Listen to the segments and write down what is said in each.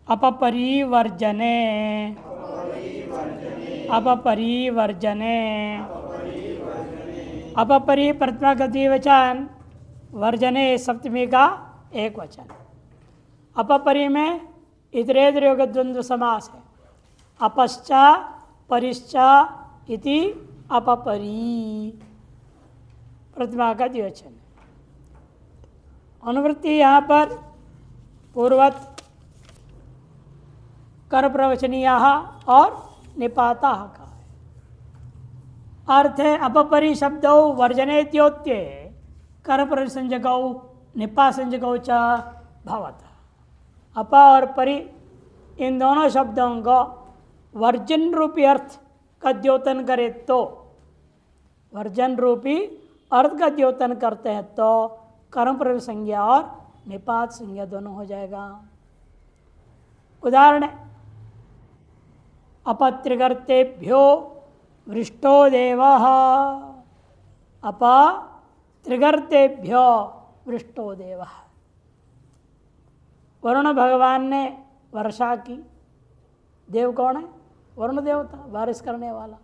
अपपरिवर्जने अपपरिवर्जने अपपरि प्रथमा गति वचन, वर्जने सप्तमी का एक वचन। अपपरि में इतरेतर योग द्वंद्व समास है। अपश्चा परिश्चा इति अपपरि प्रथमा का द्विवचन। अनुवृत्ति यहाँ पर पूर्वत कर प्रवचनीय और निपाता का है। अर्थ है अपपरि शब्दौ वर्जनेत्योत्ये कर प्रसंजकौ निपा संजकौ च भवत। अप और परि इन दोनों शब्दों को वर्जन रूपी अर्थ का द्योतन करे तो, वर्जन रूपी अर्थ का द्योतन करते हैं तो कर्म प्रयोग संज्ञा और निपात संज्ञा दोनों हो जाएगा। उदाहरण, अपत्रिगर्तेभ्यो वृष्टो देवः, अप त्रिगर्तेभ्यो वृष्टो देवः। वरुण भगवान ने वर्षा की। देव कौन है? वरुण देवता, बारिश करने वाला।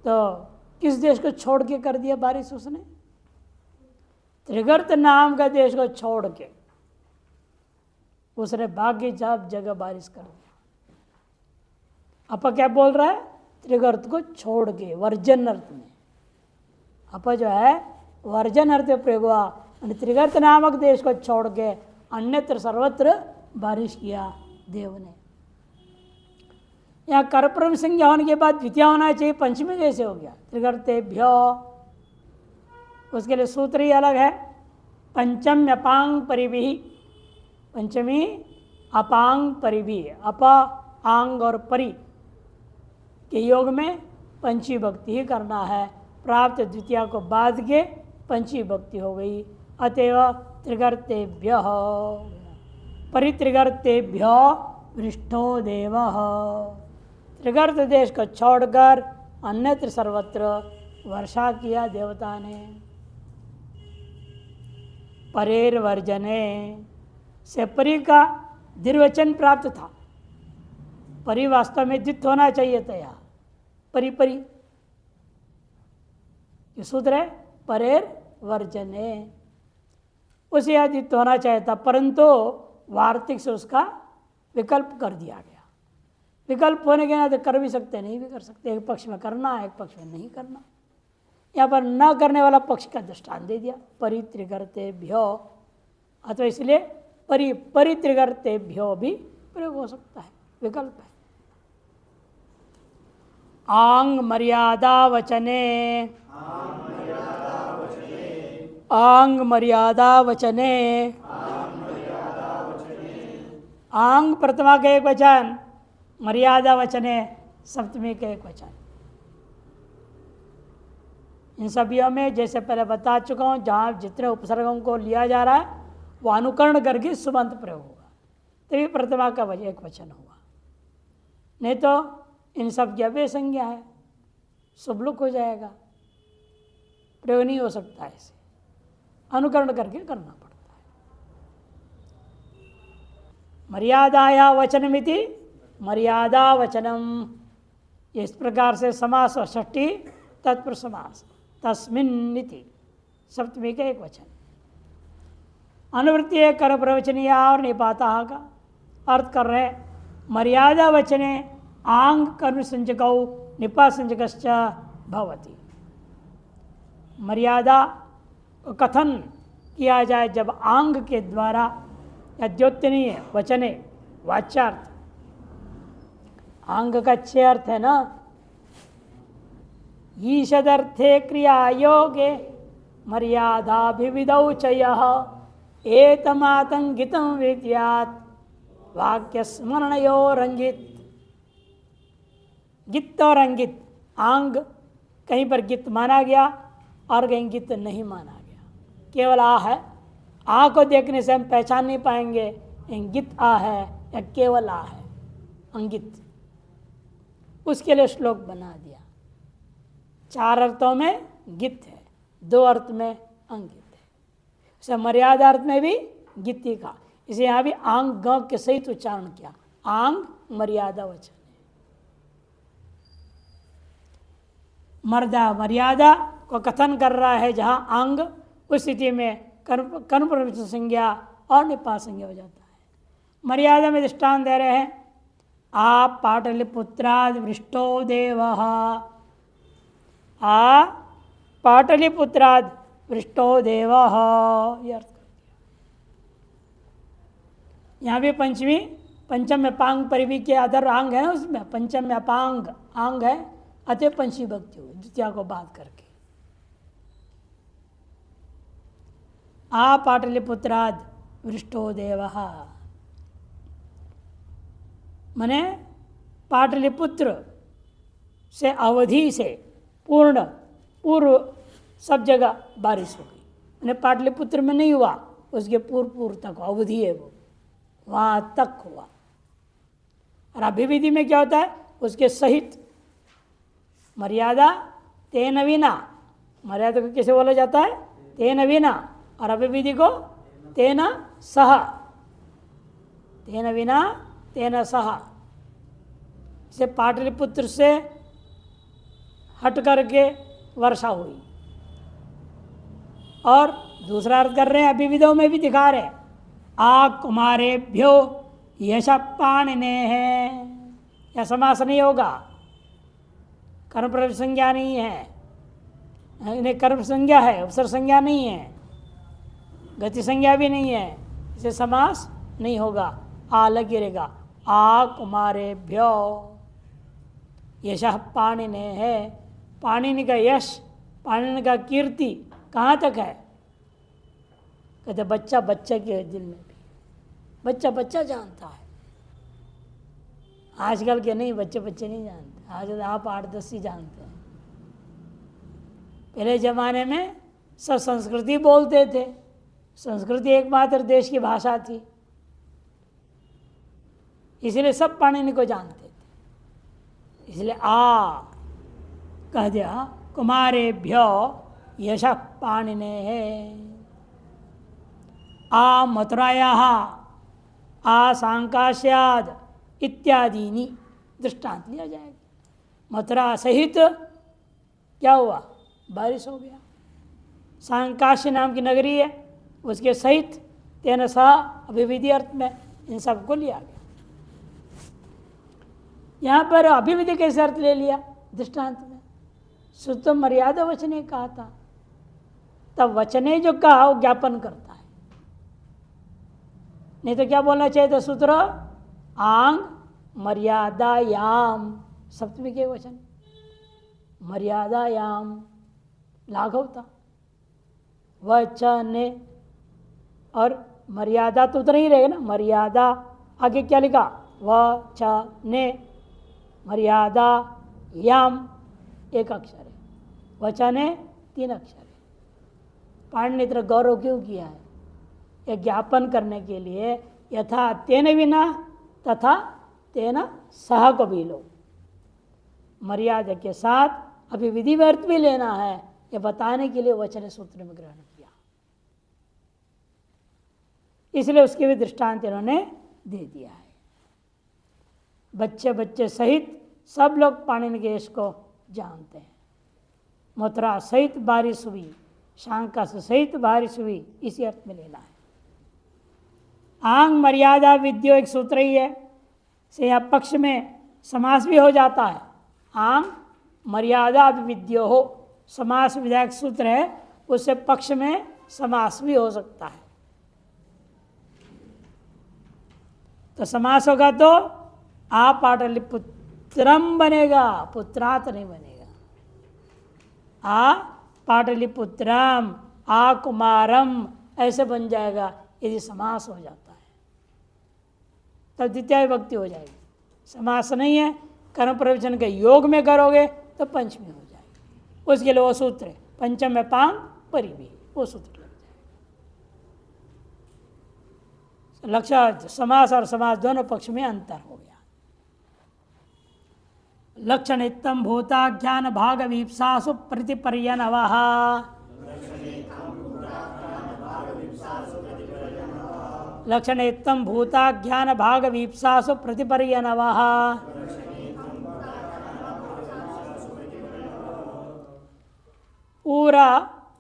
तो किस देश को छोड़ के कर दिया बारिश उसने? त्रिगर्त नाम का देश को छोड़ के उसने बाकी सब जगह बारिश कर दिया। अपा क्या बोल रहा है? त्रिगर्त को छोड़ के, वर्जन अर्थ में। अपा जो है वर्जन अर्थ में प्रयोग हुआ, त्रिगर्त नामक देश को छोड़ के अन्यत्र सर्वत्र बारिश किया देव ने। यहाँ कर्प्रम संज्ञा होने के बाद द्वितीय होना चाहिए, पंचमी कैसे हो गया? त्रिगर्तेभ्यो। उसके लिए सूत्र ही अलग है। पंचम अपांग परिभिः, पंचमी अपांग परिभिः। अप, आंग और परि के योग में पंची भक्ति ही करना है। प्राप्त द्वितीय को बाद के पंची भक्ति हो गई। अतएव त्रिगर्तेभ्यः, परित्रिगर्तेभ्यो वृष्टो देवः। त्रिगर्त देश को छोड़कर अन्यत्र सर्वत्र वर्षा किया देवता ने। परेर वर्जने से परि का द्विवचन प्राप्त था। परि वास्तव में द्वित होना चाहिए था। यहाँ परि परि ये सूत्र है, परेर वर्जने। उसे यहाँ द्वित होना चाहिए था, परंतु वार्तिक से उसका विकल्प कर दिया गया। विकल्प होने के नाते कर भी सकते, नहीं भी कर सकते। एक पक्ष में करना, एक पक्ष में नहीं करना। यहाँ पर न करने वाला पक्ष का दृष्टांत दे दिया, परित्रिगर्तेभ्यो। अथवा इसलिए परित्रिगर्तेभ्यो भी प्रयोग हो सकता है, विकल्प है। आंग मर्यादा वचने, आंग मर्यादा वचने। आंग प्रथमा का एक वचन, मर्यादा वचने सप्तमी का एक वचन। इन सभी में जैसे पहले बता चुका हूँ, जहाँ जितने उपसर्गों को लिया जा रहा है वो अनुकरण करके सुबंत प्रयोग होगा, तभी प्रथमा का एक वचन होगा। नहीं तो इन सब की अव्यय संज्ञा है, शुभलुक हो जाएगा, प्रयोग नहीं हो सकता। ऐसे अनुकरण करके करना पड़ता है। मर्यादाया वचनमिति मर्यादा वचनम, इस प्रकार से समास और षष्ठी तत्पुरुष समास। तस्मिन्निति सप्तमी का एक वचन। अनुवृत्ति है कर प्रवचनीय और निपाता का अर्थ कर रहे। मर्यादा वचने आंग कर्म संजकौ निपा संजकश्च भवति। मर्यादा कथन किया जाए जब आंग के द्वारा, या द्योतनीय वचने वाच्यार्थ। आंग का अच्छे अर्थ है ना, ईषदर्थे क्रिया योगे मर्यादाभिविधौ च यः एतमातंगितं विद्यात् वाक्य स्मरणयोरंगित। गित और अंगित, आंग कहीं पर गित माना गया और कहीं गित नहीं माना गया, केवल आ है। आ को देखने से हम पहचान नहीं पाएंगे गित आ है या केवल आ है, अंगित। उसके लिए श्लोक बना दिया। 4 अर्थों में गित है, 2 अर्थ में अंगित है। मर्यादा अर्थ में भी गिति का, इसे यहाँ भी आंग ग के सहित उच्चारण किया। आंग मर्यादा वचन है। मर्यादा को कथन कर रहा है जहाँ आंग, उस स्थिति में कर्म प्रविष्ट संज्ञा और निपात संज्ञा हो जाता है। मर्यादा में दृष्टांत दे रहे हैं। आप पाटलिपुत्राद वृष्टो देवः, आ पाटलिपुत्राद वृष्टो देवः, ये अर्थ कर दिया। यहाँ भी पंचमी पंचम में पांग परिवी के आधार आंग है ना, उसमें पंचम में अपांग आंग है, अतः पंचमी भक्ति हुई द्वितीया को बात करके। आ पाटलिपुत्राद वृष्टो देवः, मने पाटलिपुत्र से अवधि से पूर्व सब जगह बारिश हो गई। मैंने पाटलिपुत्र में नहीं हुआ, उसके पूर्व तक अवधि है, वो वहाँ तक हुआ। और अभिविधि में क्या होता है, उसके सहित मर्यादा तेन विना, मर्यादा को कैसे बोला जाता है, तेन विना, और अभिविधि को तेन सह, तेन विना तेन सह। इसे पाटलिपुत्र से हट करके वर्षा हुई। और दूसरा अर्थ कर रहे हैं, अभिविधों में भी दिखा रहे, आ कुमारेभ्यो यश पाणिने है, यह समास नहीं होगा, कर्म प्रविष्ट संज्ञा नहीं है, इन्हें कर्म संज्ञा है, उपसर्ग संज्ञा नहीं है, गति संज्ञा भी नहीं है, इसे समास नहीं होगा, आ लग रहेगा। आ कुमारेभ्यो यश पाणिने है, पाणिनि का यश, पाणिनि का कीर्ति कहाँ तक है, कहते बच्चा बच्चे के दिल में भी, बच्चा बच्चा जानता है। आजकल के नहीं, बच्चे बच्चे नहीं जानते, आज आप 8-10 ही जानते हैं। पहले जमाने में सब संस्कृति बोलते थे, संस्कृति एकमात्र देश की भाषा थी, इसलिए सब पाणिनि को जानते थे। इसलिए आ कह दिया, कुमारेभ्यो यश पाणिने है। आ मथुरायाः आ सांकाश्याद इत्यादि दृष्टांत लिया जाएगा। मथुरा सहित क्या हुआ, बारिश हो गया। सांकाश्य नाम की नगरी है, उसके सहित तेन सह अभिविधि अर्थ में इन सबको लिया गया। यहाँ पर अभिविधि कैसे अर्थ ले लिया दृष्टांत में, शुद्ध मर्यादा वचने कहा था, तब वचने जो कहा वो ज्ञापन करता है। नहीं तो क्या बोलना चाहिए था सूत्र, आंग मर्यादायाम, सप्तमी के वचन, मर्यादायाम लाघव था, वचने, और मर्यादा तो उतना ही रहेगा ना, मर्यादा आगे क्या लिखा, वचने, मर्यादा याम एक अक्षर है, वचने 3 अक्षर है। पाणिनि ने इतना गौरव क्यों किया है, यह ज्ञापन करने के लिए, यथा तेन विना तथा तेन सह को भी लो, मर्यादा के साथ अभिविधि में अर्थ भी लेना है, यह बताने के लिए वचन सूत्र में ग्रहण किया। इसलिए उसके भी दृष्टांत इन्होंने दे दिया है। बच्चे बच्चे सहित सब लोग पाणिनि के यश को जानते हैं। मथुरा सहित बारिश हुई, शांका से सहित बारिश हुई, इसी अर्थ में लेना है। आंग मर्यादा विद्यो एक सूत्र ही है, से या पक्ष में समास भी हो जाता है। आंग मर्यादा विद्यो हो, समास विधायक सूत्र है, उससे पक्ष में समास भी हो सकता है। तो समास होगा तो आ पाटलिपुत्रम बनेगा, पुत्रात नहीं बनेगा। आ पाटलिपुत्रम, आ कुमारम ऐसे बन जाएगा यदि समास हो जाता है, तब द्वितीय विभक्ति हो जाएगी। समास नहीं है, कर्म प्रवचन के योग में करोगे तो पंचमी हो जाएगी। उसके लिए वो सूत्र है, पंचम में पांग परिवी, वो सूत्र लग जाएगा। लक्ष्य समास और समास दोनों पक्ष में अंतर हो गया। लक्षण इत्तम भूताज्ञान भाग वीप्सासु प्रतिपर्यनवः, लक्षणेत्तम भूता ज्ञान भाग वीप्सासु प्रतिपर्यनवः। पूरा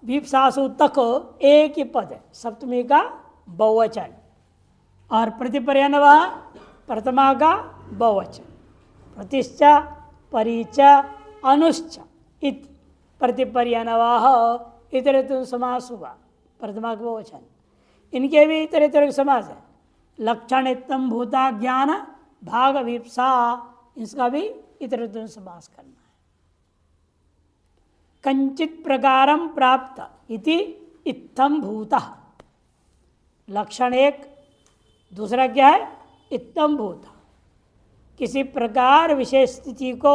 वीप्सासु तक एक ही पद है, सप्तमी का बहुवचन, और प्रतिपर्यनवः प्रथमा का बहुवचन। प्रतिश्च परिच अनुश्च इति प्रतिपर्यनवः इतरेतुन समास हुआ, प्रथमा का बहुवचन। इनके भी इतर इतर समास है। लक्षणित्तम भूता ज्ञान भाग वीप्सा, इसका भी इतर इतर समास करना है। कंचित प्रकारम प्राप्त इति इत्थम भूतः, लक्षण एक, दूसरा क्या है इत्थम भूत, किसी प्रकार विशेष स्थिति को,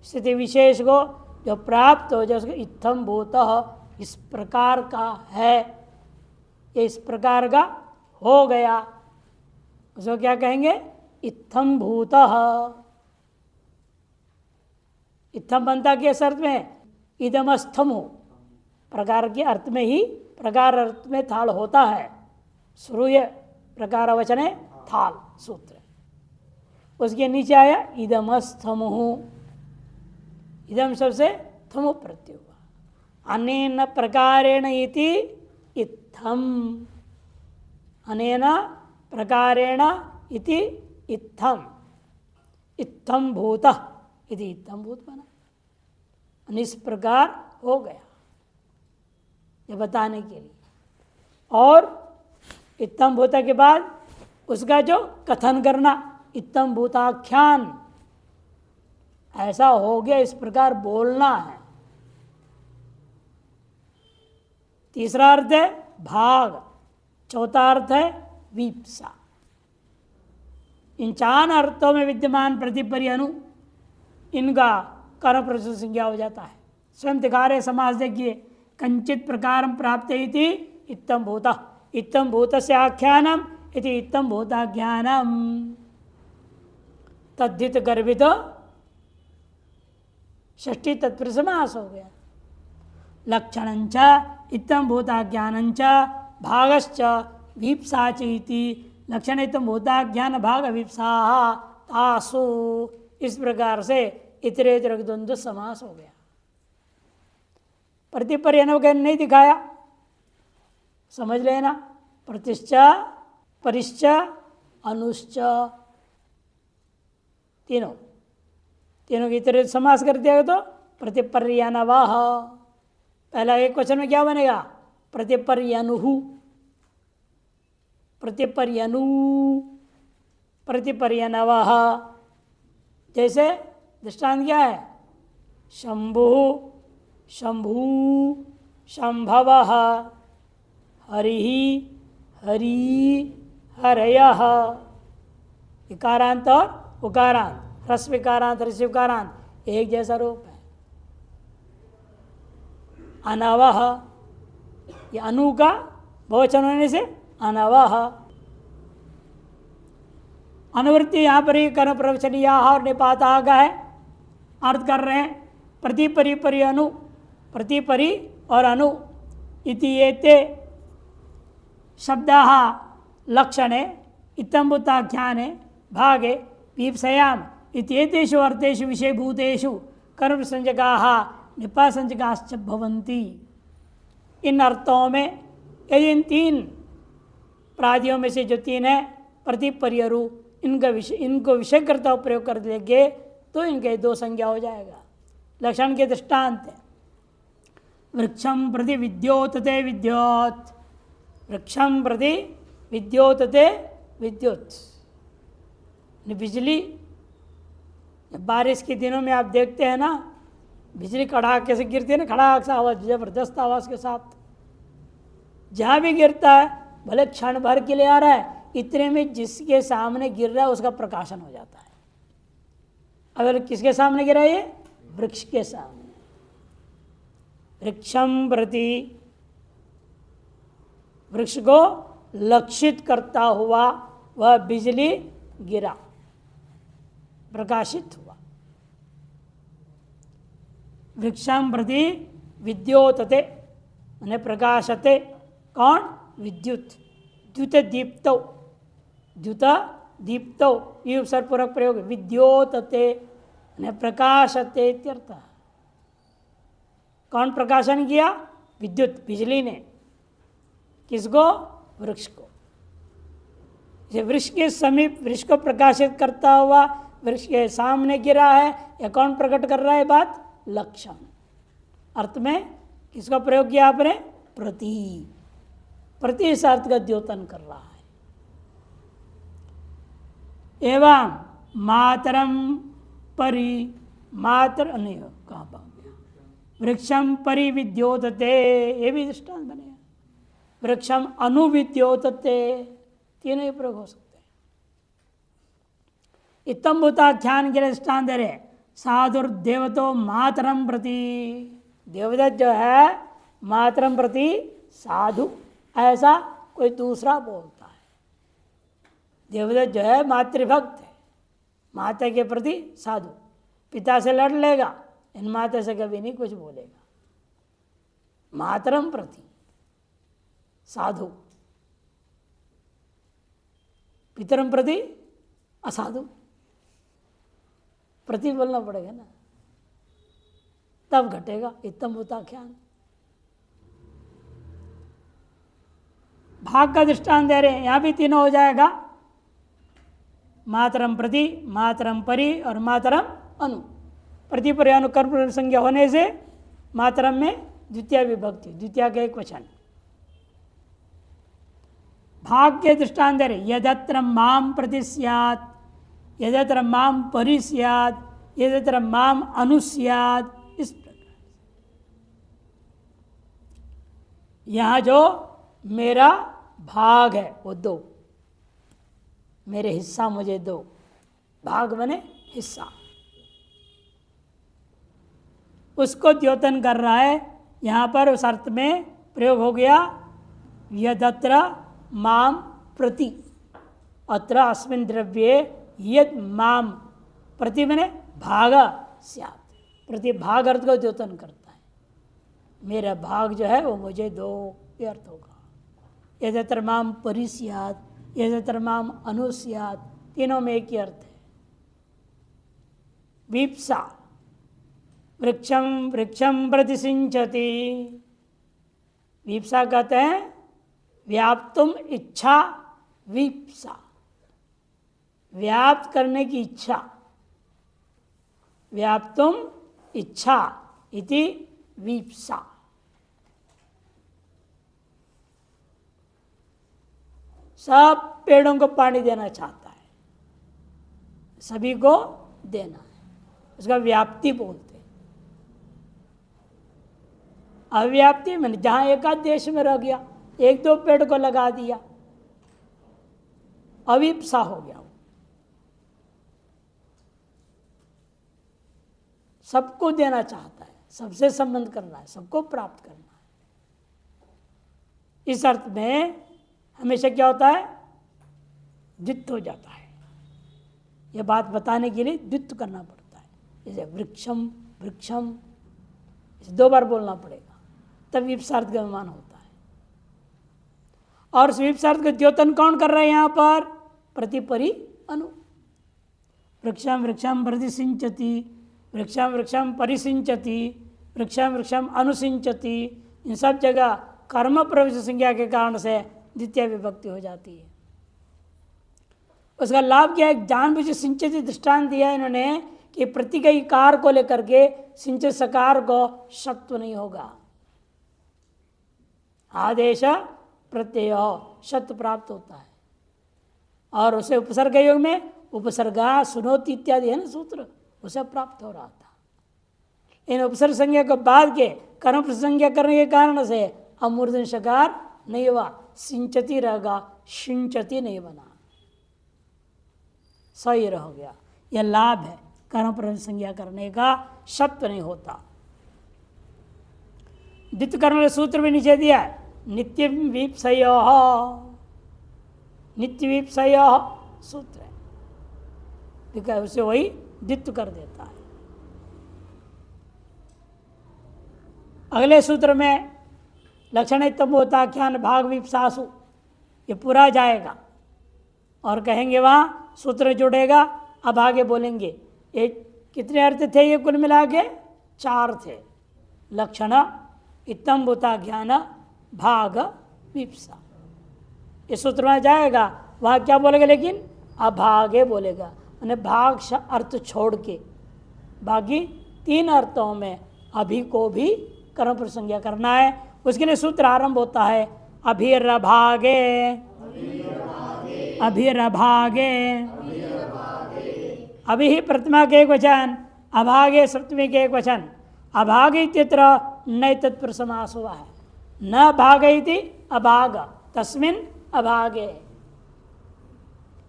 स्थिति विशेष को जो प्राप्त हो जाए उसको इत्थम भूतः, इस प्रकार का है, ये इस प्रकार का हो गया, उसको क्या कहेंगे इत्थम भूतः। इत्थम बनता किस अर्थ में, इदमस्थम हो, प्रकार के अर्थ में ही, प्रकार अर्थ में थाल होता है, श्रूय प्रकार वचन है थाल सूत्र, उसके नीचे आया इदमस्थम, इदम सबसे थमु प्रत्यय हुआ। अनेन प्रकारेण इति इत्थम, अनेन प्रकारेण इति इत्थम, इत्थम भूतः इति इत्थम भूत बना, इस प्रकार हो गया, ये बताने के लिए। और इत्थम भूत के बाद उसका जो कथन करना, इत्थम भूताख्यान, ऐसा हो गया, इस प्रकार बोलना है। तीसरा अर्थ है भाग, चौथा अर्थ है वीप्सा। इन चार अर्थों में विद्यमान प्रतिपर्य अनु, इनका कर्म प्रश्न संज्ञा हो जाता है। स्वयं दिखा रहे समास देखिए, कंचित प्रकार प्राप्त इति इत्थम भूत, इत्थम भूत से आख्यानम इति इत्थम भूताख्यानम, तद्धित गर्भित षष्ठी तत्पुरुष समास हो गया। लक्षणंच इत्थम भूताज्ञानंच भागश्च वीप्सा च इति लक्षण इत्थम भूताज्ञान भाग वीप्सा तासु, इस प्रकार से इतरेतर द्वंद्व समास हो गया। प्रतिपर्य नहीं दिखाया, समझ लेना। प्रतिश्च परिश्च अनुश्च, तीनों की इतर समास कर दिया तो प्रतिपर्यनवः। पहला एक क्वेश्चन में क्या बनेगा, प्रतिपर्यनुहु, प्रतिपर्यनु, प्रतिपर्यनवः। जैसे दृष्टांत क्या है, शंभु शंभू शंभवः, हरिः हरि हरयः। इकारांत और उकारांत, ह्रस्व इकारांत ऋस्व इकारांत एक जैसा रूप है। अनवः, ये अनु का बहुवचन होने से अनवः। अनुवृत्ति यहाँ पर ही कर्म प्रवचनीया और निपाता का है, अर्थ कर रहे हैं प्रतिपरि परि अनु, प्रतिपरि और अनु इति एते शब्दाः लक्षणे इत्थम भूताख्याने भागे वीप्सयाम इत्येतेषु अर्थेषु विषयभूतेषु कर्म संज्ञकाः निपासंज्ञकाश्च भवन्ति। इन अर्थों में यदि इन तीन प्रादियों में से जो तीन है प्रतिपर्यरु, इनको विषय करता हुआ प्रयोग कर देंगे तो इनके दो संज्ञा हो जाएगा। लक्षण के दृष्टांत है, वृक्षम प्रति विद्योतते विद्योत, वृक्षम प्रति विद्योतते विद्युत। बिजली बारिश के दिनों में आप देखते हैं ना, बिजली कड़ाके से गिरती है ना, खड़ाक से आवाज़, जबरदस्त आवाज़ के साथ। जहाँ भी गिरता है भले क्षण भर के लिए आ रहा है, इतने में जिसके सामने गिर रहा है उसका प्रकाशन हो जाता है। अगर किसके सामने गिरा है, ये वृक्ष के सामने। वृक्षम प्रति, वृक्ष को लक्षित करता हुआ वह बिजली गिरा, प्रकाशित हुआ। वृक्षम प्रति विद्योतते, माने प्रकाशते, कौन, विद्युत, द्युत दीप्तौ, द्युत दीप्तौ ये उपसर्ग पूर्वक प्रयोग विद्योतते प्रकाशते इत्यर्थ। कौन प्रकाशन किया? विद्युत, बिजली ने। किसको? वृक्ष को। वृक्ष के समीप वृक्ष को प्रकाशित करता हुआ वृक्ष के सामने गिरा है, या कौन प्रकट कर रहा है बात? लक्षण अर्थ में किसका प्रयोग किया आपने? प्रति। प्रति इस अर्थ का द्योतन कर रहा है। एवं मातरम परि, मातर नहीं कहाँ पा गया, वृक्षम परिविद्योतते, ये भी दृष्टांत बनेगा। वृक्षम अनुविद्योतते, तीनों ही प्रयोग हो सकते हैं। इतम भूताख्यान के लिए दृष्टांत दे रहे, साधुर्देवतो मातरम प्रति, देवदत्त जो है मातरम प्रति साधु, ऐसा कोई दूसरा बोलता है। देवदत्त जो है मातृभक्त है, माता के प्रति साधु, पिता से लड़ लेगा, इन माता से कभी नहीं कुछ बोलेगा। मातरम प्रति साधु, पितरम प्रति असाधु, प्रति बोलना पड़ेगा ना, तब घटेगा इत्तम भूताख्यान। भाग का दृष्टांत दे रहे हैं, यहां भी तीनों हो जाएगा, मातरम प्रति, मातरम परि और मातरम अनु। प्रति परि अनु कर्म संज्ञा होने से मातरम में द्वितीय विभक्ति, द्वितीय का एक वचन। भाग के दृष्टांत दे रहे, यदत्र माम प्रति स्यात्, यदत्र माम परि स्यात्, यदत्र माम अनु स्यात्, इस प्रकार। यहां जो मेरा भाग है वो दो, मेरे हिस्सा मुझे दो, भाग बने हिस्सा, उसको द्योतन कर रहा है। यहां पर उस अर्थ में प्रयोग हो गया यदत्र माम प्रति, अत्र अस्मिन् द्रव्ये यद माम प्रति बने भाग स्यात्, प्रति भाग अर्थ को द्योतन करता है, मेरा भाग जो है वो मुझे दो, ये अर्थ होगा। यदत्र माम परि स्यात्, यदत्र माम अनु स्यात्, तीनों में एक ही अर्थ है। वीप्सा, वृक्षम वृक्षम प्रतिसिंचति, वीप्सा कहते हैं व्याप्तुम इच्छा, वीप्सा व्याप्त करने की इच्छा, व्याप्तुम इच्छा इति वीप्सा। सब पेड़ों को पानी देना चाहता है, सभी को देना है, उसका व्याप्ति बोलते हैं। अव्याप्ति मैंने जहां एक आध देश में रह गया, एक दो पेड़ को लगा दिया, अविप्सा हो गया। सबको देना चाहता है, सबसे संबंध करना है, सबको प्राप्त करना है। इस अर्थ में हमेशा क्या होता है? द्वित्व हो जाता है। यह बात बताने के लिए द्वित्व करना पड़ता है। जैसे वृक्षम वृक्षम, इसे दो बार बोलना पड़ेगा, तब विप्सार्थ का अनुमान होता है। और उस विप्सार्थ का द्योतन कौन कर रहा है यहाँ पर? प्रति परि अनु। वृक्षम वृक्षम प्रतिसिंचति, वृक्षम वृक्षम परिसिंचति, वृक्षम वृक्षम अनुसिंचति, इन सब जगह कर्म प्रविष्ट संज्ञा के कारण से द्वितीय विभक्ति हो जाती है। उसका लाभ क्या है? जानबूझ सिंचित दृष्टांत दिया इन्होंने कि प्रति का इकार को लेकर के सिंचित सकार को शत्व नहीं होगा। आदेश प्रत्यय शत्व प्राप्त होता है, और उसे उपसर्ग योग में उपसर्गा सुनोति इत्यादि है ना सूत्र, उसे प्राप्त हो रहा था। इन उपसर्ग संज्ञा को बाद के कर्म प्रसंज्ञा करने के कारण से अमूर्धन शकार नहीं हुआ, सिंचती रहेगा, सिंचती नहीं बना, सही रह गया। यह लाभ है कर्म प्रसंज्ञा करने का, शब्द नहीं होता। द्वित कर्म सूत्र भी नीचे दिया है, नित्य वीप्सय, नित्य वीप्सय सूत्र है, उसे वही द्वित्व कर देता है। अगले सूत्र में लक्षण तम होता ख्यान भाग विप्सासु, ये पूरा जाएगा और कहेंगे वहाँ सूत्र जुड़ेगा। अब आगे बोलेंगे ये कितने अर्थ थे, ये कुल मिला के 4 थे। लक्षण, इत्थंभूता ज्ञान, भाग, विप्सा। ये सूत्र में जाएगा, वहाँ क्या बोलेगा, लेकिन अभागे बोलेगा, मैंने भाग अर्थ छोड़ के बाकी 3 अर्थों में अभी को भी कर्म प्रसंज्ञा करना है। उसके लिए सूत्र आरंभ होता है अभिरभागे, अभिरभागे, अभी ही प्रथमा के एक वचन, अभागे सप्तमी के एक वचन। अभाग इत्यत्र नए तत्पर समास हुआ है, न भाग इति अभाग, तस्मिन अभागे,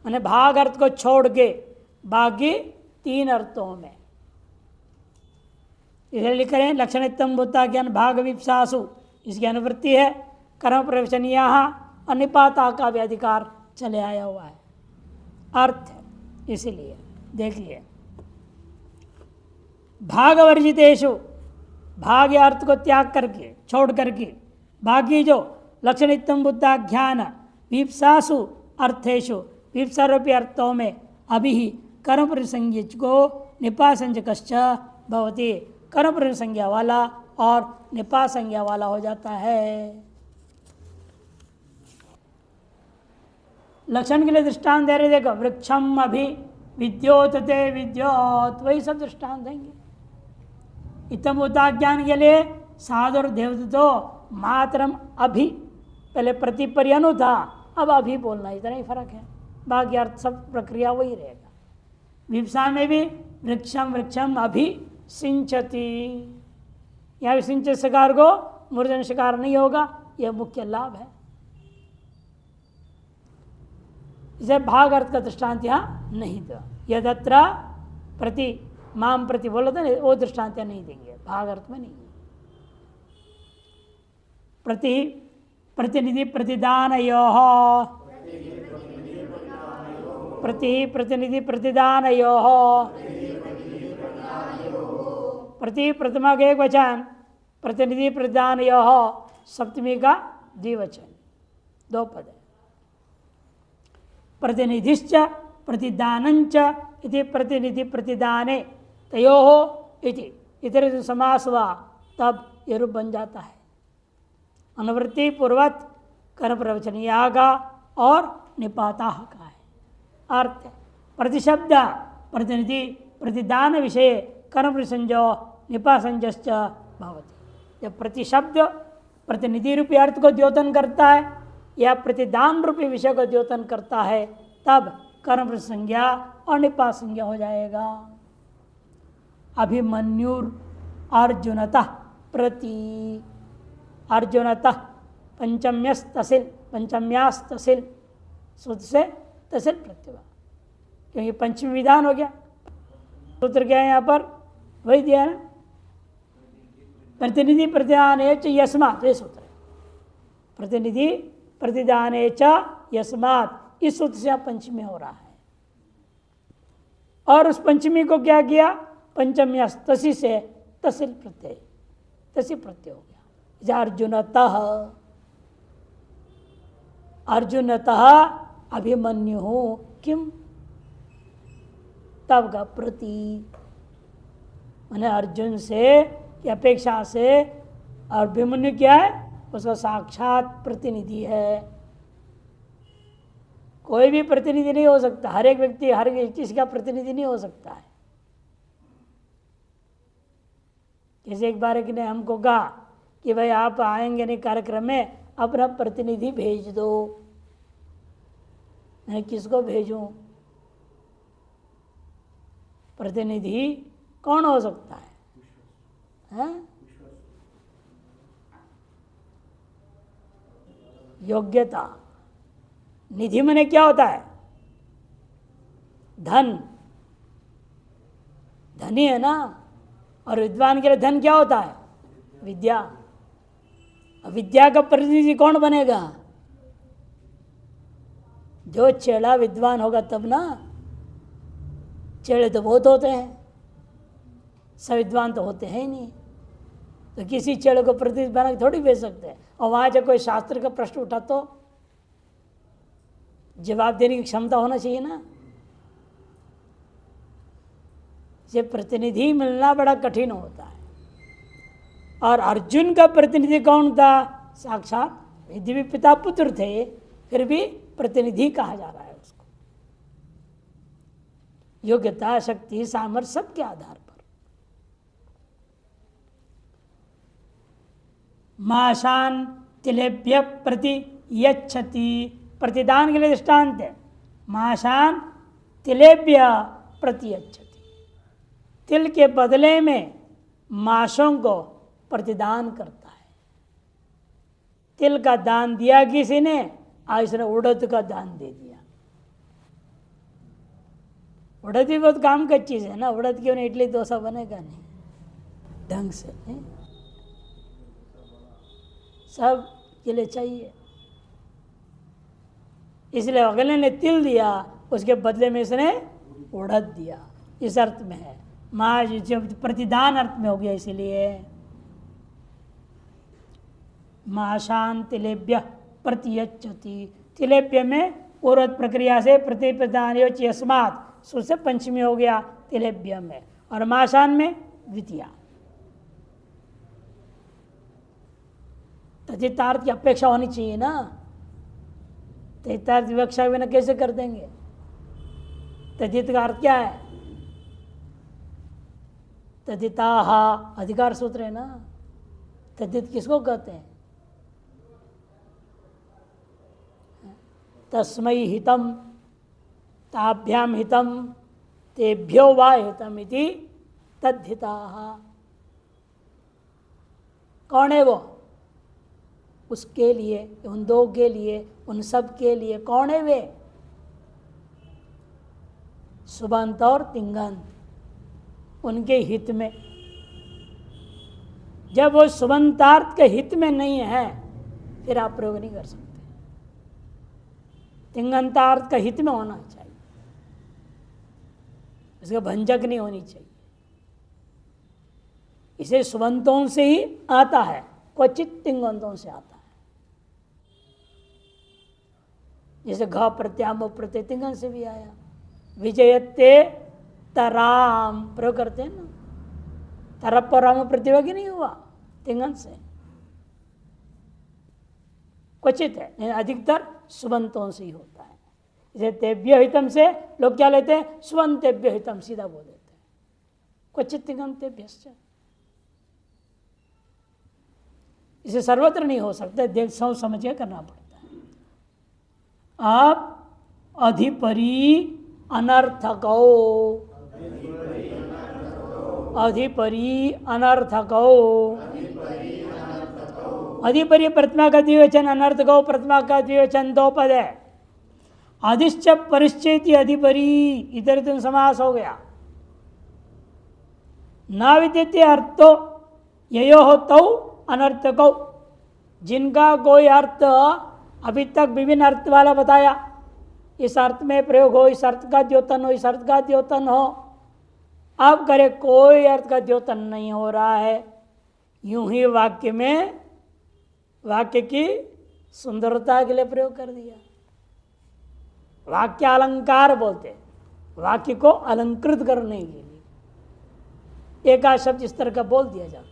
मैंने भाग अर्थ को छोड़ के बाकी 3 अर्थों में। इसे लिख रहे हैं लक्षण इत्थंभूता ज्ञान भाग विप्सासु, इसकी अनुवृत्ति है। कर्म प्रवचनीय और निपाता का भी अधिकार चले आया हुआ है, अर्थ है, इसीलिए देखिए भागवर्जितेषु, भाग या अर्थ को त्याग करके छोड़ करके बाकी जो लक्षण इत्थंभूता ज्ञान विप्सासु अर्थेषु, विप्सा रूपी अर्थों में अभी ही कर्म प्रसंज्ञको निपासंजकश्च भवति, कर्म प्रसंज्ञा वाला और निपासंज्ञा वाला हो जाता है। लक्षण के लिए दृष्टांत दे रहे, देखो वृक्षम अभी विद्योत ते विद्योत, वही सब दृष्टांत देंगे। इत्थंभूता ज्ञान के लिए साधु और देवदूत तो मात्रम अभी, पहले प्रतिपर्य अनु था, अब अभी बोलना, इतना ही फर्क है, बाकी अर्थ सब प्रक्रिया वही रहेगा। विप्सा में भी वृक्षम वृक्षम अभी सिंचती, यहाँ भी सिंचित शिकार को मूर्धन शिकार नहीं होगा, यह मुख्य लाभ है। इसे भाग अर्थ का दृष्टांत यहाँ नहीं था। यदत्र प्रति माम प्रति बोला था, वो दृष्टांत नहीं देंगे, भाग अर्थ में नहीं। प्रति प्रतिनिधि प्रतिदानयोः, प्रति प्रतिनिधि प्रतिदानयोः, प्रति प्रथमा का एक वचन, प्रतिनिधि प्रतिदानयोः सप्तमी का द्विवचन, 2 पद है। प्रतिनिधिश्च प्रतिदानंच इति प्रतिनिधि प्रतिदाने तयोः इति इतर समास हुआ, तब ये रूप बन जाता है। अनुवृत्ति पूर्वक कर्म प्रवचनीय का और निपाता का है। अर्थ प्रतिशब्द प्रतिनिधि प्रतिदान विषय कर्म प्रसंजो निपासंजश्च भवति। जब प्रतिशब्द प्रतिनिधि रूपी अर्थ को द्योतन करता है या प्रतिदान रूपी विषय को द्योतन करता है, तब कर्म प्रसंज्ञा और निपासंज्ञा हो जाएगा। अभिमन्युर अर्जुनतः प्रति, अर्जुनतः पंचम्यस्तसिल, पंचम्यास्तसिल सूत्र से तसिल प्रत्यय, क्योंकि पंचमी विधान हो गया। सूत्र क्या है यहाँ पर, वही दिया ना, प्रतिनिधि प्रतिदाने च यस्मात्, ये सूत्र है। प्रतिनिधि प्रतिदाने च यस्मात्, इस सूत्र से आप पंचमी हो रहा है। और उस पंचमी को क्या किया, पंचम्या तसी से तसिल प्रत्यय, तसी प्रत्यय हो गया। अर्जुनतः, अर्जुनतः अभिमन्यु किम, तब का प्रति, मैंने अर्जुन से की अपेक्षा से, और अभिमन्यु क्या है, उसका साक्षात प्रतिनिधि है। कोई भी प्रतिनिधि नहीं हो सकता, हर एक व्यक्ति हर एक चीज का प्रतिनिधि नहीं हो सकता है। जैसे एक बार ने हमको कहा कि भाई आप आएंगे नहीं कार्यक्रम में, अपना प्रतिनिधि भेज दो। मैं किसको भेजूं, प्रतिनिधि कौन हो सकता है, हैं? योग्यता। निधि मने क्या होता है, धन, धनी है ना। और विद्वान के लिए धन क्या होता है, विद्या। विद्या का प्रतिनिधि कौन बनेगा, जो चेला विद्वान होगा तब ना। चेले तो बहुत होते हैं, सब विद्वान तो होते हैं ही नहीं। तो किसी चेले को प्रतिनिधि बना के थोड़ी भेज सकते हैं। और वहाँ जब कोई शास्त्र का प्रश्न उठा तो जवाब देने की क्षमता होना चाहिए ना। ये प्रतिनिधि मिलना बड़ा कठिन होता है। और अर्जुन का प्रतिनिधि कौन था? साक्षात यद्यपि पिता पुत्र थे, फिर भी प्रतिनिधि कहा जा रहा है उसको। योग्यता, शक्ति, सामर्थ्य सबके आधार पर। माशान तिलेभ्य प्रति यच्छति, प्रतिदान के लिए दृष्टांत है। माशान तिलेभ्य प्रति यच्छति, तिल के बदले में माशों को प्रतिदान करता है। तिल का दान दिया किसी ने, आज इसने उड़द का दान दे दिया। उड़द भी बहुत काम का चीज है ना, उड़द की इडली डोसा बनेगा नहीं ढंग से, नहीं? सब के लिए चाहिए। इसलिए अगले ने तिल दिया, उसके बदले में इसने उड़द दिया, इस अर्थ में है। माँ जब प्रतिदान अर्थ में हो गया, इसीलिए माशान तिलेभ्य प्रतियच्छति, तिलेभ्य में पूर्वत प्रक्रिया से प्रतिप्रदान यस्मात् से पंचमी हो गया तिलेभ्य में, और माशान में द्वितीया। तदितार्थ की अपेक्षा होनी चाहिए ना, तदितार्थ विवक्षा बिना कैसे कर देंगे? तदित का अर्थ क्या है? तदिताः अधिकार सूत्र है ना। तदित किसको कहते हैं? तस्मै हितम ताभ्याम हितम तेभ्यो वा हितम इति तद्धिताः। कौन है वो? उसके लिए, उन दो के लिए, उन सब के लिए। कौन है वे? सुबंत और तिंगंत, उनके हित में। जब वो सुबंतार्थ के हित में नहीं है, फिर आप प्रयोग नहीं कर सकते। तिंगंतार्थ का हित में होना चाहिए, इसका भंजक नहीं होनी चाहिए। इसे सुबंतों से ही आता है, क्वचित तिंगंतों से आता है। जैसे घ प्रत्याम प्रत्यय तिंगन से भी आया। विजयते तराम प्रयोग करते हैं ना, तरप पर राम प्रतियोगी नहीं हुआ, तिंगन से क्वचित है, अधिकतर सुबंतों से ही होता है। इसे तेभ्य हितम से लोग क्या लेते हैं? सुबंतेभ्य हितम सीधा बोल देते हैं, क्वचित तिंगंतेभ्य। इसे सर्वत्र नहीं हो सकता, देख सोच समझ के करना पड़ता है। आप अधिपरी अनर्थको, अधिपरी अनर्थको, अधिपरी प्रतिमा का द्विवचन, अनर्थको प्रतिमा का द्विवचन, दो पद है। अधिश्च परिश्चेति अधिपरी, इधर तुम समास हो गया। न विद्यते अर्थो ययो हो तौ अनर्थको, जिनका कोई अर्थ अभी तक विभिन्न अर्थ वाला बताया, इस अर्थ में प्रयोग हो, इस अर्थ का द्योतन हो, इस अर्थ का द्योतन हो। अब करे कोई अर्थ का द्योतन नहीं हो रहा है, यूं ही वाक्य में वाक्य की सुंदरता के लिए प्रयोग कर दिया। वाक्य अलंकार बोलते, वाक्य को अलंकृत करने के लिए एक शब्द इस तरह का बोल दिया जाता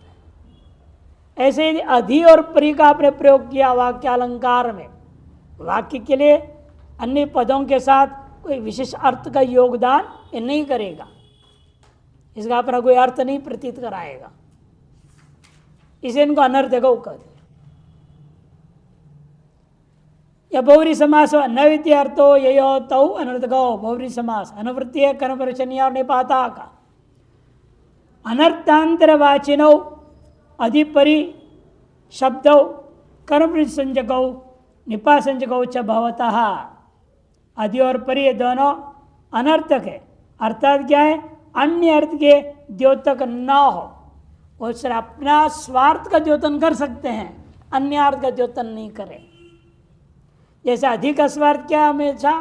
है। ऐसे ही अधि और परी का आपने प्रयोग किया वाक्य अलंकार में, वाक्य के लिए अन्य पदों के साथ कोई विशेष अर्थ का योगदान ये नहीं करेगा, इसका अपना कोई अर्थ नहीं प्रतीत कराएगा, इसे इनको अनर्थको कहते। या बहुव्रीहि समास न विद्यार्थो ययो तौ अनर्थको, बहुव्रीहि समास अनुवृत्ति कर्मपरिचन्या और निपाता का। अनर्थांतरवाचिनौ अधिपरि शब्दौ कर्मपरिसंजकौ निपासंजकौ च भवतः। अधि और परि ये दोनों अनर्थक है, अर्थात क्या है? अन्य अर्थ के द्योतक न हो, वो सिर्फ अपना स्वार्थ का द्योतन कर सकते हैं, अन्य अर्थ का द्योतन नहीं करें। जैसे अधिक स्वार्थ क्या हमेशा?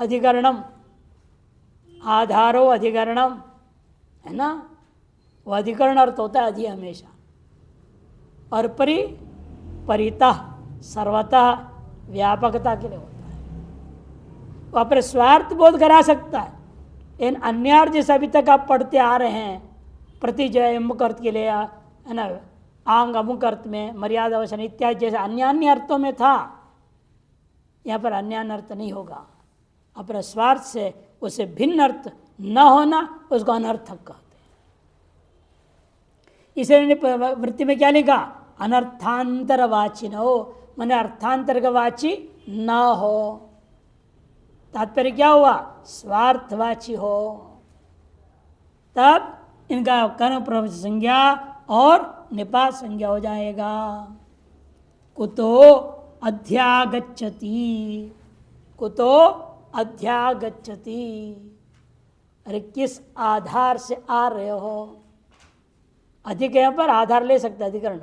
अधिकरणम, आधारो अधिकरणम, है ना, वो अधिकरण अर्थ होता है अधि हमेशा। और परि परितः, सर्वतः व्यापकता के लिए होता है। वो अपने स्वार्थ बोध करा सकता है। इन अन्यार्थ जैसे अभी तक आप पढ़ते आ रहे हैं, प्रतिजय अमुक अर्थ के लिए है ना, आंग अमुक अर्थ में, मर्यादा वचन इत्यादि जैसे अन्य अन्य अर्थों में था, यहाँ पर अन्य अर्थ नहीं होगा। अपने स्वार्थ से उसे भिन्न अर्थ न होना उसको अनर्थक कहते हैं। इसलिए वृत्ति में क्या लिखा, अनर्थांतरवाची न हो, माने अर्थांतर का वाची न हो। तात्पर्य क्या हुआ, स्वार्थवाची हो, तब इनका कर्म प्रवचन संज्ञा और निपात संज्ञा हो जाएगा। कुतो अध्यागच्छति, कुतो अध्यागच्छति, अरे किस आधार से आ रहे हो। अधिक यहाँ पर आधार ले सकते अधिकरण,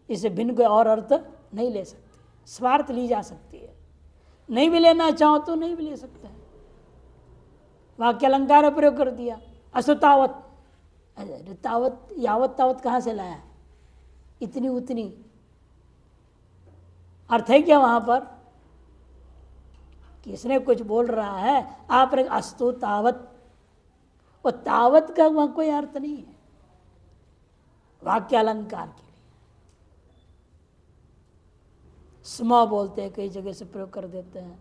इसे भिन्न कोई और अर्थ नहीं ले सकते। स्वार्थ ली जा सकती है, नहीं भी लेना चाहो तो नहीं भी ले सकते हैं। वाक्य अलंकार प्रयोग कर दिया, असुतावत, तावत यावत तावत कहाँ से लाया, इतनी उतनी अर्थ है क्या वहां पर। किसने कुछ बोल रहा है, आप अस्तु तावत, वो तावत का वहां कोई अर्थ नहीं है वाक्य अलंकार के लिए। स्म बोलते हैं, कई जगह से प्रयोग कर देते हैं।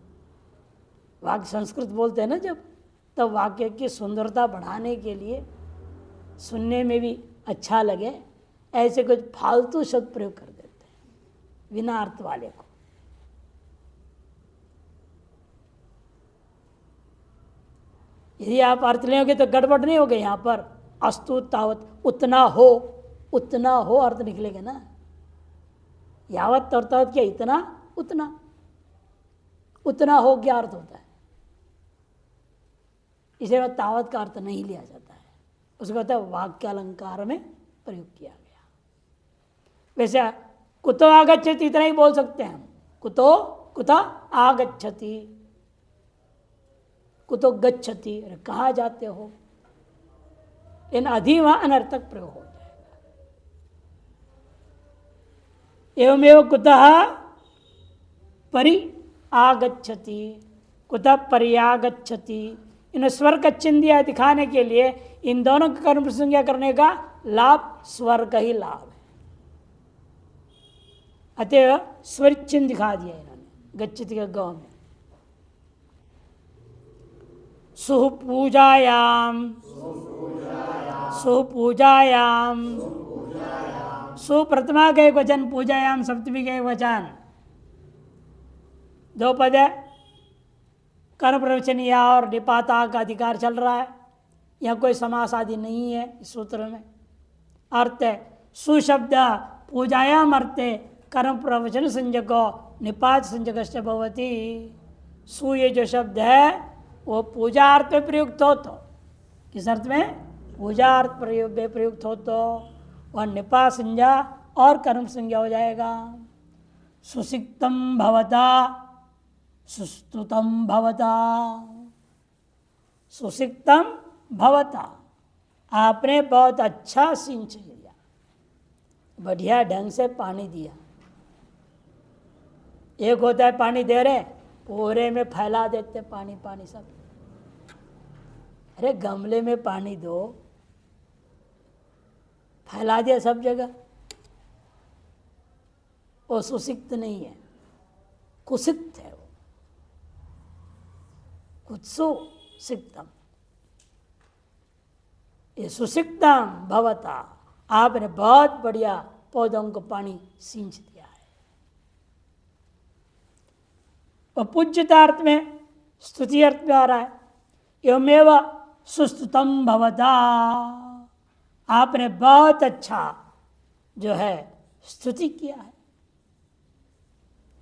वाक्य संस्कृत बोलते हैं ना जब, तब वाक्य की सुंदरता बढ़ाने के लिए, सुनने में भी अच्छा लगे, ऐसे कुछ फालतू शब्द प्रयोग कर देते हैं बिना अर्थ वाले को। यदि आप अर्थ लेंगे तो गड़बड़ नहीं होगा। यहाँ पर अस्तु तावत, उतना हो, उतना हो अर्थ निकलेगा ना। यावत और तावत क्या, इतना उतना, उतना हो क्या अर्थ होता है। इसे तावत का अर्थ नहीं लिया जाता है, उसको कहता है वाक्य अलंकार में प्रयोग किया गया। वैसे कुतो आगच्छति इतना ही बोल सकते हैं हम, कुतो कुता आगच्छति, कुतो गच्छति, कहाँ जाते हो, इन अधि वहां अनर्थक प्रयोग हो जाएगा। एवमेव कुतः परि आगच्छति, कुतः पर्यागच्छति, इन स्वर का चिन्ह दिया दिखाने के लिए इन दोनों का कर्म संज्ञा करने का लाभ स्वर का ही लाभ है। अतः स्वर चिन्ह दिखा दिया इन्होंने गच्छति का गांव में। सुपूजायाम, सुपूजायाम, सुप्रथमा का एक वचन, पूजायाम सप्तमी का एक वचन, दो पद है। कर्म प्रवचनीय और निपाता का अधिकार चल रहा है, यहाँ कोई समास आदि नहीं है इस सूत्र में। अर्थ है सुशब्द पूजायाम अर्थे कर्म प्रवचन संज्ञको निपात संज्ञकश्च भवति। सु ये जो शब्द है वो पूजा अर्थ में प्रयुक्त हो तो, किस अर्थ में, पूजा अर्थ प्रयोग में प्रयुक्त हो तो वह निपात संज्ञा और कर्म संज्ञा हो जाएगा। सुसिक्तम भवता, सुस्तुतम भवता, सुसिक्तम भवता, आपने बहुत अच्छा सिंच लिया, बढ़िया ढंग से पानी दिया। एक होता है पानी दे रहे पूरे में फैला देते पानी, पानी सब। अरे गमले में पानी दो, फैला दिया सब जगह, वो सुसिक्त नहीं है, कुसिक्त है वो, कुत्सु सिक्तम। ये सुसिक्तम भवता, आपने बहुत बढ़िया पौधों को पानी सींच दिया है। और पूज्यता अर्थ में, स्तुति अर्थ में आ रहा है, एवमेव सुस्तुतम भवता, आपने बहुत अच्छा जो है स्तुति किया है,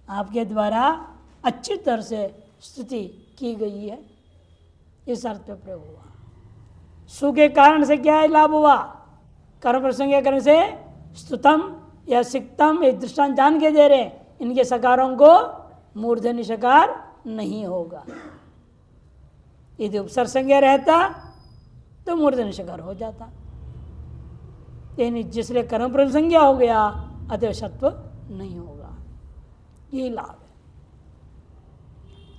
आपके द्वारा अच्छी तरह से स्तुति की गई है, इस अर्थ में प्रयोग हुआ। सु के कारण से क्या है लाभ हुआ, कर्म प्रसंग करने से स्तुतम या सिक्तम, एक दृष्टांत जान के दे रहे हैं, इनके सकारों को मूर्धन्य सकार नहीं होगा। यदि उपसर्ग संज्ञा रहता तो मूर्धन्य सकार हो जाता, यानी जिसलिए कर्म प्रसंग संज्ञा हो गया अतः सत्व नहीं होगा। यही लाभ है।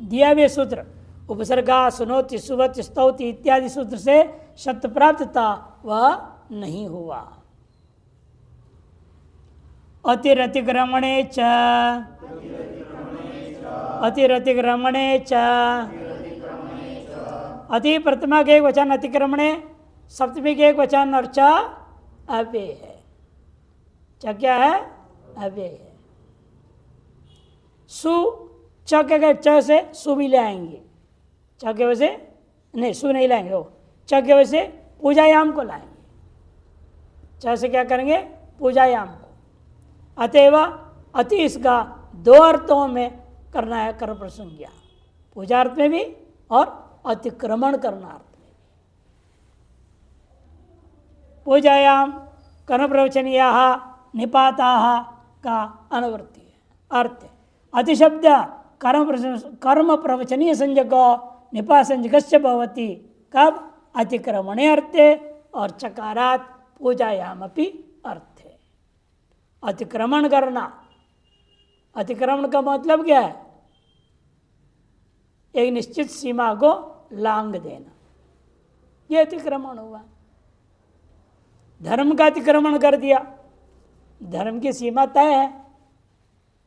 दिया हुए सूत्र उपसर्गा सुनोति सुवति स्तौति इत्यादि सूत्र से शब्द प्राप्तता वह नहीं हुआ। अतिरतिक्रमणे च अतिरतिक्रमणे च अति प्रथमा के एक वचन अतिक्रमणे, सप्तमी के एक वचन और च अव्यय है। च क्या है? अव्यय है। सु च के गए च से सु भी ले आएंगे, च के वजह से नहीं सु नहीं लाएंगे, वो च के वजह से पूजायाम को लाएंगे। च से क्या करेंगे? पूजायाम को। अतएव अति इसका दो अर्थों में करना है कर्म प्रसंज्ञा, पूजा अर्थ में भी और अतिक्रमण करना अर्थ में भी। पूजायाम कर्म प्रवचनीया निपाता का अनुवृत्ति है, अर्थ है। अतिशब्द कर्म प्रवचनीय संज्ञको निपा संज्ञकस्य भवति कब? अतिक्रमणे अर्थे और चकारात पूजायाम अपि अर्थे। अतिक्रमण करना, अतिक्रमण का मतलब क्या है? एक निश्चित सीमा को लांघ देना, यह अतिक्रमण हुआ। धर्म का अतिक्रमण कर दिया, धर्म की सीमा तय है,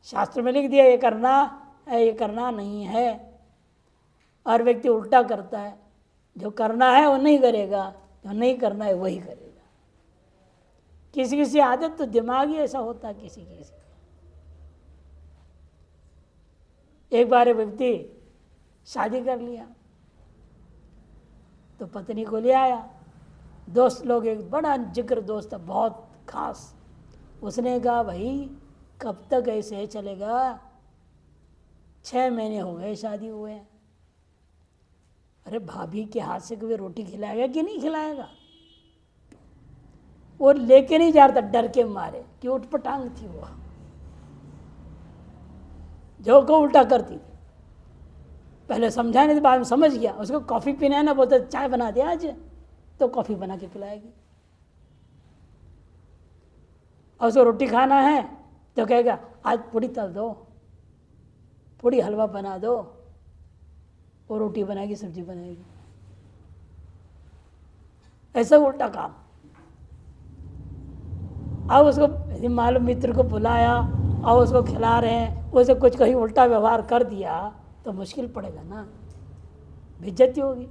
शास्त्र में लिख दिया ये करना है, ये करना नहीं है, और व्यक्ति उल्टा करता है, जो करना है वो नहीं करेगा, जो नहीं करना है वही करेगा। किसी किसी आदत तो दिमाग ही ऐसा होता है, किसी किसी। एक बार व्यक्ति शादी कर लिया तो पत्नी को ले आया, दोस्त लोग, एक बड़ा जिक्र दोस्त था, बहुत खास। उसने कहा भाई कब तक ऐसे चलेगा, 6 महीने हो गए शादी हुए। अरे भाभी के हाथ से कभी रोटी खिलाएगा कि नहीं खिलाएगा? वो लेके नहीं जा रहा था डर के मारे कि उठपटांग थी वो, जो को उल्टा करती थी। पहले समझाने के बाद में समझ गया। उसको कॉफ़ी पीना है ना, बोलते चाय बना दिया आज, तो कॉफ़ी बना के पिलाएगी। और उसको रोटी खाना है तो कहेगा आज पूड़ी तल दो, पूड़ी हलवा बना दो, वो रोटी बनाएगी, सब्जी बनाएगी। ऐसा उल्टा काम। अब उसको मालूम मित्र को बुलाया और उसको खिला रहे हैं, उसे कुछ कहीं उल्टा व्यवहार कर दिया तो मुश्किल पड़ेगा ना, बेइज्जती होगी।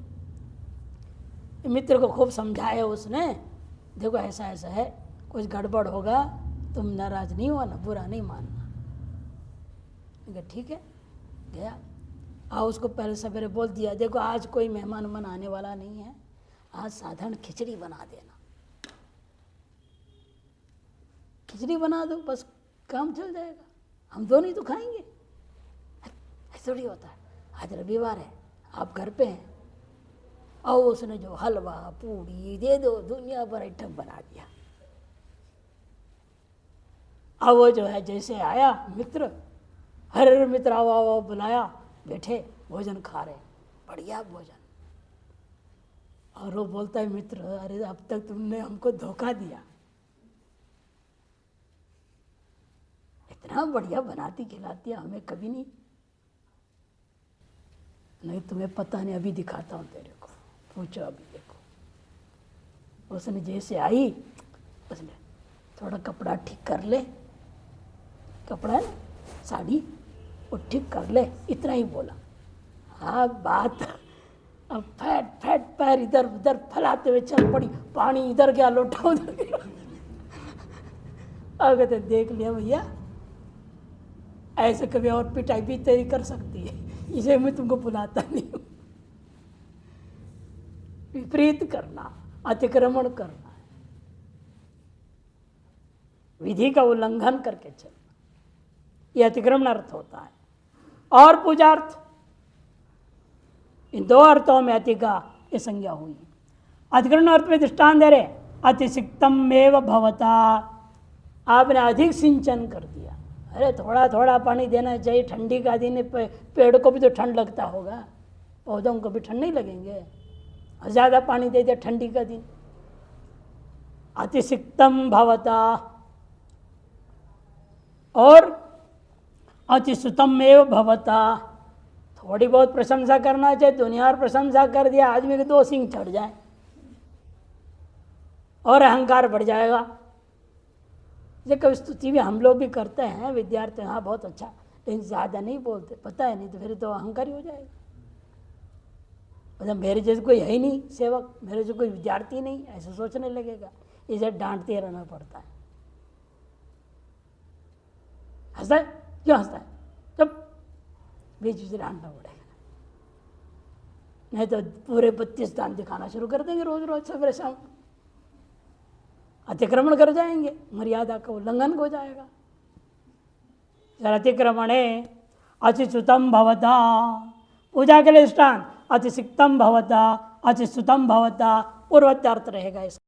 मित्र को खूब समझाया उसने, देखो ऐसा ऐसा है, कुछ गड़बड़ होगा, तुम नाराज नहीं होना, बुरा नहीं मानना। ठीक है, गया। और उसको पहले सवेरे बोल दिया, देखो आज कोई मेहमान मन आने वाला नहीं है, आज साधारण खिचड़ी बना देना, खिचड़ी बना दो, बस काम चल जाएगा, हम दोनों ही तो खाएंगे। ऐसा थोड़ी होता है, आज रविवार है, आप घर पे हैं, और उसने जो हलवा पूड़ी दे दो, दुनिया भर आइटम बना दिया। अब वो जो है जैसे आया मित्र, हर मित्र आओ आओ बुलाया, बैठे भोजन खा रहे, बढ़िया भोजन। और वो बोलता है मित्र, अरे अब तक तुमने हमको धोखा दिया, इतना बढ़िया बनाती खिलाती है, हमें कभी नहीं। नहीं तुम्हें पता नहीं, अभी दिखाता हूँ तेरे को, पूछो अभी देखो। उसने जैसे आई, उसने थोड़ा कपड़ा ठीक कर ले, कपड़ा है साड़ी वो ठीक कर ले, इतना ही बोला। हाँ बात, अब फैट फैट पैर इधर उधर फैलाते हुए चल पड़ी, पानी इधर गया, लोटा उधर गया। अगर तो देख लिया भैया, ऐसे कभी और पिटाई भी तेरी कर सकती है, इसे मैं तुमको बुलाता नहीं हूँ। विपरीत करना, अतिक्रमण करना है, विधि का उल्लंघन करके चलना, यह अतिक्रमण अर्थ होता है। और पूजार्थ, इन दो अर्थों में अति का ये संज्ञा हुई। अधिकरण अर्थ में दृष्टांत दे रहे, अतिसिक्तम एव भवता, आपने अधिक सिंचन कर दिया। अरे थोड़ा थोड़ा पानी देना चाहिए, ठंडी का दिन है, पेड़ को भी तो ठंड लगता होगा, पौधों को भी ठंड नहीं लगेंगे, ज़्यादा पानी दे दिया ठंडी का दिन। अतिसिक्तम भवता, और अतिसुतम एव भवता। थोड़ी बहुत प्रशंसा करना चाहिए, दुनिया और प्रशंसा कर दिया आदमी के 2 सिंह चढ़ जाए और अहंकार बढ़ जाएगा। ये कभी स्तुति भी हम लोग भी करते हैं, विद्यार्थी हाँ बहुत अच्छा, लेकिन ज़्यादा नहीं बोलते, पता है नहीं तो फिर तो अहंकार ही हो जाएगा। मतलब मेरे जैसे कोई है ही नहीं सेवक, मेरे जैसे कोई विद्यार्थी नहीं, ऐसा सोचने लगेगा। इसे डांटते रहना पड़ता है। हंसता है, क्यों हंसता है, जब बीच बीच डांटना पड़ेगा, नहीं तो पूरे 32 दांत दिखाना शुरू कर देंगे रोज रोज सवेरे शाम, अतिक्रमण कर जाएंगे, मर्यादा का उल्लंघन हो जाएगा। अतिक्रमणे अतिसुतम भवता, पूजा के लिए दृष्टांत अतिसिक्तम भवता, अतिसुतम भवता, पूर्वत्यार्थ रहेगा इसका।